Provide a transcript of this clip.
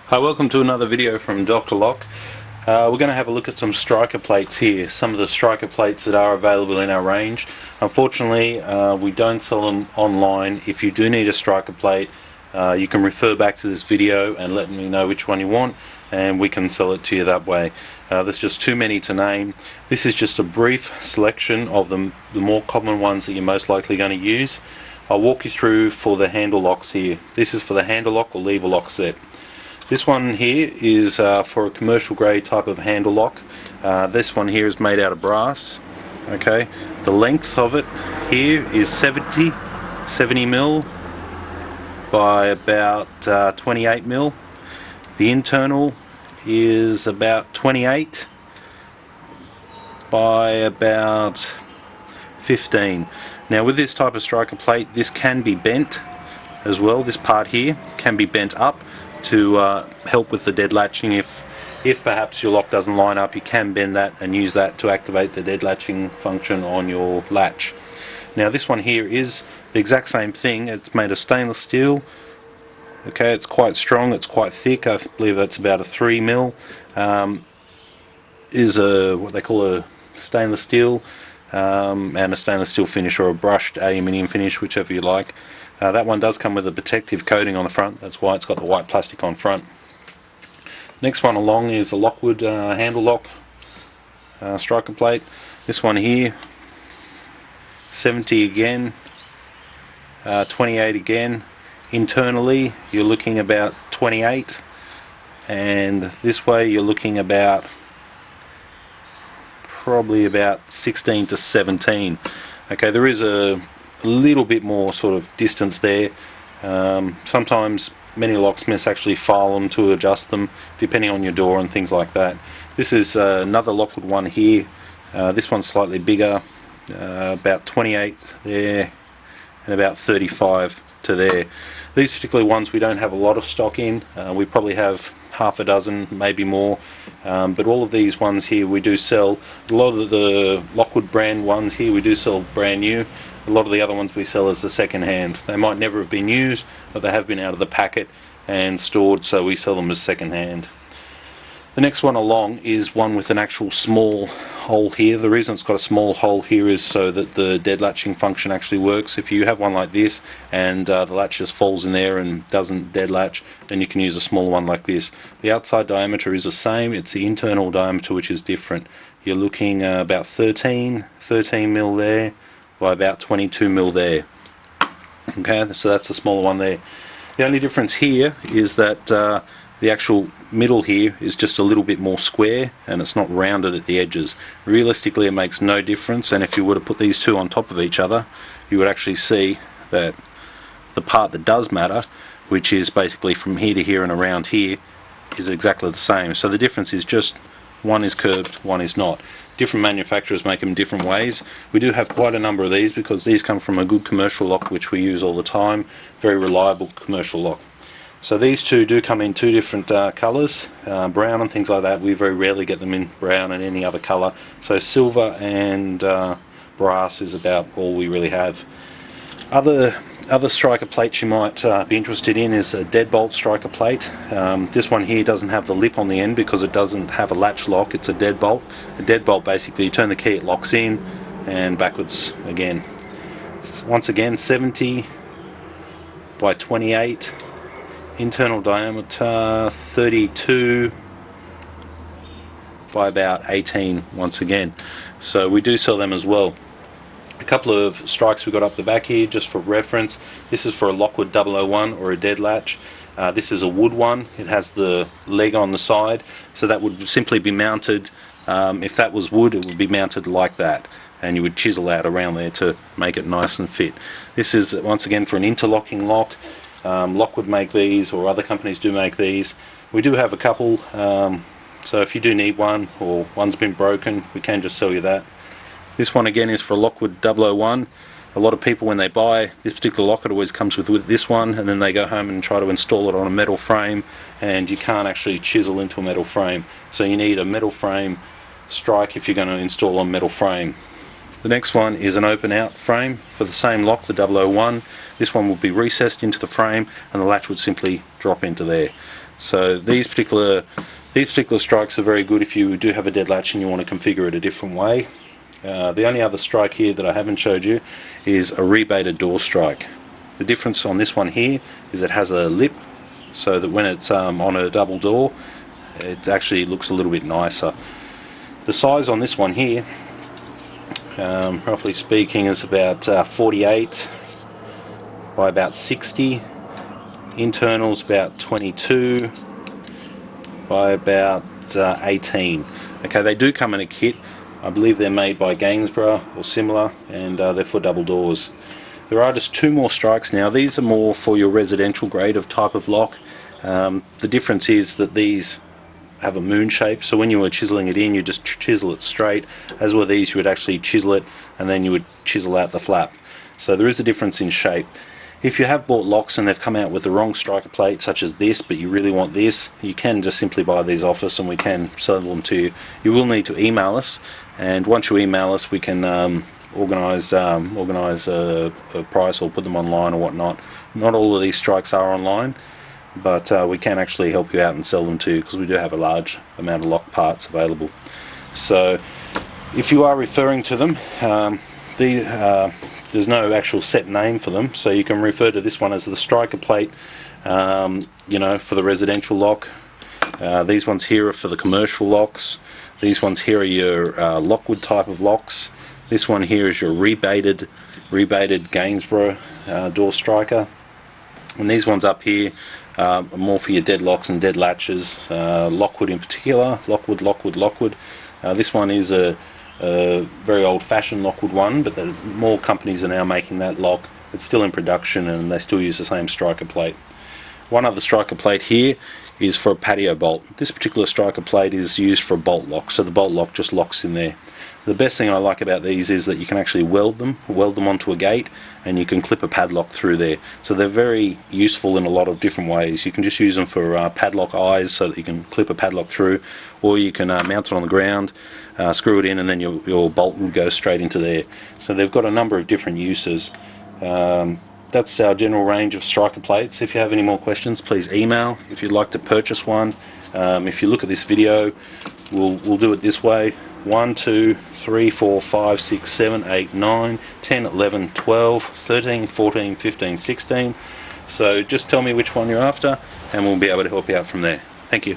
Hi, welcome to another video from Dr. Lock. We're going to have a look at some striker plates here, some of the striker plates that are available in our range. Unfortunately, we don't sell them online. If you do need a striker plate, you can refer back to this video and let me know which one you want, and we can sell it to you that way. There's just too many to name. This is just a brief selection of the more common ones that you're most likely going to use. I'll walk you through for the handle locks here. This is for the handle lock or lever lock set. This one here is for a commercial grade type of handle lock. This one here is made out of brass. Okay, the length of it here is 70 mil by about 28 mil. The internal is about 28 by about 15. Now with this type of striker plate, this can be bent as well. This part here can be bent up to help with the dead latching. If perhaps your lock doesn't line up, you can bend that and use that to activate the dead latching function on your latch. Now this one here is the exact same thing. It's made of stainless steel. Okay, it's quite strong, it's quite thick. I believe that's about a 3 mil. Is what they call a stainless steel, and a stainless steel finish or a brushed aluminium finish, whichever you like. That one does come with a protective coating on the front. That's why it's got the white plastic on front. Next one along is a Lockwood handle lock striker plate. This one here, 70 again, 28 again. Internally you're looking about 28, and this way you're looking about probably about 16 to 17. Okay, there is a little bit more sort of distance there. Sometimes many locksmiths actually file them to adjust them depending on your door and things like that. This is another Lockwood one here. This one's slightly bigger, about 28 there and about 35 to there. These particular ones we don't have a lot of stock in. We probably have half a dozen, maybe more, but all of these ones here we do sell. A lot of the Lockwood brand ones here we do sell brand new. A lot of the other ones we sell as a second hand. They might never have been used, but they have been out of the packet and stored, so we sell them as second hand. The next one along is one with an actual small hole here. The reason it's got a small hole here is so that the dead latching function actually works. If you have one like this and the latch just falls in there and doesn't dead latch, then you can use a smaller one like this. The outside diameter is the same, it's the internal diameter which is different. You're looking about 13 mil there by about 22 mil there. Okay, so that's the smaller one there. The only difference here is that the actual middle here is just a little bit more square and it's not rounded at the edges. Realistically it makes no difference, and if you were to put these two on top of each other you would actually see that the part that does matter, which is basically from here to here and around here, is exactly the same. So the difference is just one is curved, one is not. Different manufacturers make them different ways. We do have quite a number of these because these come from a good commercial lock which we use all the time. Very reliable commercial lock. So these two do come in two different colours, brown and things like that. We very rarely get them in brown and any other colour. So silver and brass is about all we really have. Other striker plates you might be interested in is a deadbolt striker plate. This one here doesn't have the lip on the end because it doesn't have a latch lock. It's a deadbolt. A deadbolt, basically you turn the key, it locks in and backwards again. Once again, 70 by 28. Internal diameter 32 by about 18 once again. So we do sell them as well. A couple of strikes we got up the back here just for reference. This is for a Lockwood 001 or a dead latch. This is a wood one. It has the leg on the side, so that would simply be mounted. If that was wood, it would be mounted like that, and you would chisel out around there to make it nice and fit. This is once again for an interlocking lock. Lockwood make these, or other companies do make these. We do have a couple, so if you do need one or one's been broken, we can just sell you that. This one again is for a Lockwood 001. A lot of people, when they buy this particular lock, it always comes with this one, and then they go home and try to install it on a metal frame, and you can't actually chisel into a metal frame. So you need a metal frame strike if you're going to install a metal frame. The next one is an open out frame for the same lock, the 001. This one will be recessed into the frame and the latch would simply drop into there. So these particular strikes are very good if you do have a dead latch and you want to configure it a different way. The only other strike here that I haven't showed you is a rebated door strike. The difference on this one here is it has a lip, so that when it's on a double door, it actually looks a little bit nicer. The size on this one here, roughly speaking, is about 48 by about 60. Internals about 22 by about 18. Okay, they do come in a kit. I believe they're made by Gainsborough or similar, and they're for double doors. There are just two more strikes now. These are more for your residential grade of type of lock. The difference is that these have a moon shape, so when you were chiseling it in, you just chisel it straight. As with these, you would actually chisel it and then you would chisel out the flap. So there is a difference in shape. If you have bought locks and they've come out with the wrong striker plate, such as this, but you really want this, you can just simply buy these off us and we can sell them to you. You will need to email us, and once you email us, we can organise a price or put them online or whatnot. Not all of these strikes are online, but we can actually help you out and sell them to you, because we do have a large amount of lock parts available. So if you are referring to them, there's no actual set name for them, so you can refer to this one as the striker plate, you know, for the residential lock. These ones here are for the commercial locks. These ones here are your Lockwood type of locks. This one here is your rebated Gainsborough door striker. And these ones up here are more for your dead locks and dead latches. Lockwood in particular, Lockwood. This one is a very old-fashioned Lockwood one, but more companies are now making that lock. It's still in production and they still use the same striker plate. One other striker plate here is for a patio bolt. This particular striker plate is used for a bolt lock, so the bolt lock just locks in there. The best thing I like about these is that you can actually weld them onto a gate, and you can clip a padlock through there. So they're very useful in a lot of different ways. You can just use them for padlock eyes, so that you can clip a padlock through, or you can mount it on the ground, screw it in, and then your bolt will go straight into there. So they've got a number of different uses. That's our general range of striker plates. If you have any more questions, please email. If you'd like to purchase one, if you look at this video, we'll do it this way. 1, 2, 3, 4, 5, 6, 7, 8, 9, 10, 11, 12, 13, 14, 15, 16. So just tell me which one you're after and we'll be able to help you out from there. Thank you.